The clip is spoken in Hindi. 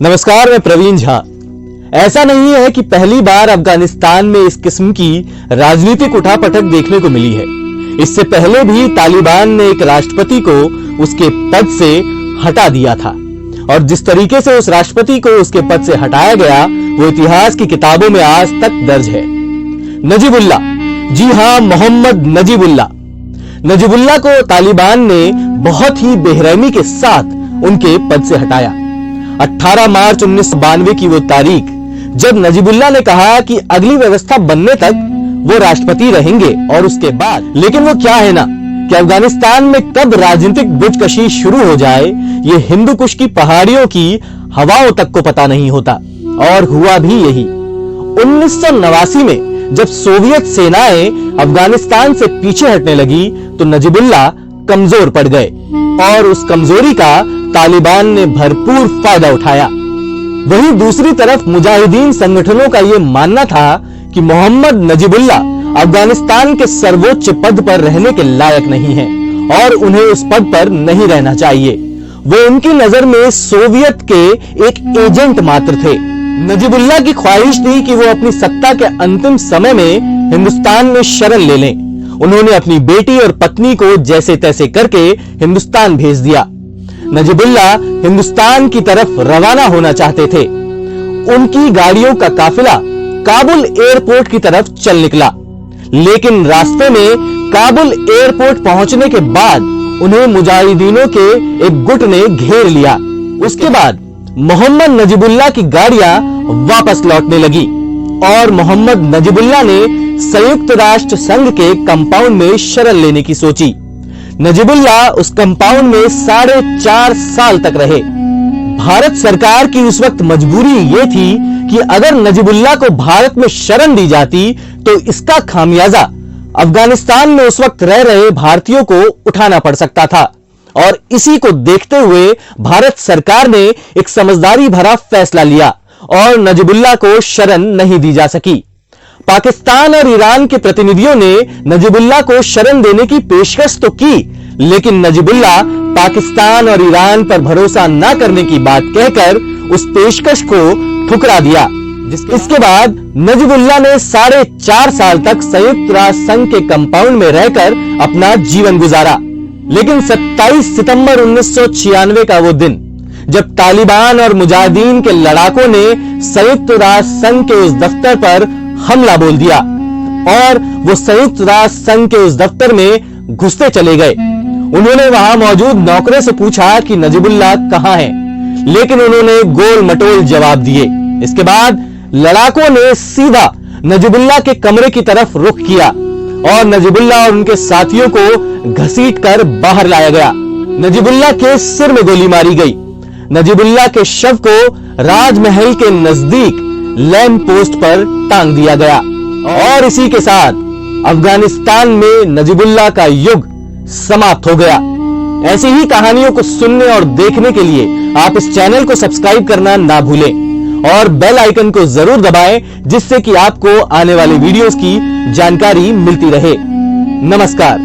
नमस्कार, मैं प्रवीण झा। ऐसा नहीं है कि पहली बार अफगानिस्तान में इस किस्म की राजनीतिक उठापटक देखने को मिली है। इससे पहले भी तालिबान ने एक राष्ट्रपति को उसके पद से हटा दिया था और जिस तरीके से उस राष्ट्रपति को उसके पद से हटाया गया वो इतिहास की किताबों में आज तक दर्ज है। नजीबुल्ला, जी हां, मोहम्मद नजीबुल्ला। नजीबुल्ला को तालिबान ने बहुत ही बेरहमी के साथ उनके पद से हटाया। 18 मार्च 1992 की वो तारीख जब नजीबुल्ला ने कहा कि अगली व्यवस्था बनने तक वो राष्ट्रपति रहेंगे और उसके बाद, लेकिन वो क्या है ना कि अफगानिस्तान में कब राजनीतिक बुजकशी शुरू हो जाए ये हिंदू कुश की पहाड़ियों की हवाओं तक को पता नहीं होता। और हुआ भी यही। 1989 में जब सोवियत सेनाएं अफगानिस्तान से पीछे हटने लगी तो नजीबुल्ला कमजोर पड़ गए और उस कमजोरी का तालिबान ने भरपूर फायदा उठाया। वहीं दूसरी तरफ मुजाहिदीन संगठनों का यह मानना था कि मोहम्मद नजीबुल्ला अफगानिस्तान के सर्वोच्च पद पर रहने के लायक नहीं है और उन्हें उस पद पर नहीं रहना चाहिए। वो उनकी नजर में सोवियत के एक एजेंट मात्र थे। नजीबुल्ला की ख्वाहिश थी कि वो अपनी सत्ता के अंतिम समय में हिंदुस्तान में शरण ले लें। उन्होंने अपनी बेटी और पत्नी को जैसे तैसे करके हिंदुस्तान भेज दिया। नजीबुल्ला हिंदुस्तान की तरफ रवाना होना चाहते थे। उनकी गाड़ियों का काफिला काबुल एयरपोर्ट की तरफ चल निकला, लेकिन रास्ते में काबुल एयरपोर्ट पहुंचने के बाद उन्हें मुजाहिदीनों के एक गुट ने घेर लिया। उसके बाद मोहम्मद नजीबुल्ला की गाड़ियां वापस लौटने लगी और मोहम्मद नजीबुल्ला ने संयुक्त राष्ट्र संघ के कंपाउंड में शरण लेने की सोची। नजीबुल्ला उस कंपाउंड में 4.5 साल तक रहे। भारत सरकार की उस वक्त मजबूरी यह थी कि अगर नजीबुल्ला को भारत में शरण दी जाती तो इसका खामियाजा अफगानिस्तान में उस वक्त रह रहे भारतीयों को उठाना पड़ सकता था और इसी को देखते हुए भारत सरकार ने एक समझदारी भरा फैसला लिया और नजीबुल्ला को शरण नहीं दी जा सकी। पाकिस्तान और ईरान के प्रतिनिधियों ने नजीबुल्ला को शरण देने की पेशकश तो की, लेकिन नजीबुल्ला पाकिस्तान और ईरान पर भरोसा न करने की बात कहकर उस पेशकश को ठुकरा दिया। इसके बाद नजीबुल्ला ने 4.5 साल तक संयुक्त राष्ट्र संघ के कंपाउंड में रहकर अपना जीवन गुजारा। लेकिन 27 सितंबर 1996 का वो दिन जब तालिबान और मुजाहिदीन के लड़ाकों ने संयुक्त राष्ट्र संघ के उस दफ्तर पर हमला बोल दिया और वो संयुक्त राष्ट्र संघ के उस दफ्तर में घुसते चले गए। उन्होंने वहां मौजूद नौकरों से पूछा कि नजीबुल्ला कहां है, लेकिन उन्होंने गोल मटोल जवाब दिए। इसके बाद लड़ाकों ने सीधा नजीबुल्ला के कमरे की तरफ रुख किया और नजीबुल्ला और उनके साथियों को घसीटकर बाहर लाया गया। नजीबुल्ला के सिर में गोली मारी गई। नजीबुल्ला के शव को राजमहल के नजदीक लैंप पोस्ट पर टांग दिया गया और इसी के साथ अफगानिस्तान में नजीबुल्ला का युग समाप्त हो गया। ऐसी ही कहानियों को सुनने और देखने के लिए आप इस चैनल को सब्सक्राइब करना ना भूलें और बेल आइकन को जरूर दबाएं, जिससे कि आपको आने वाली वीडियोस की जानकारी मिलती रहे। नमस्कार।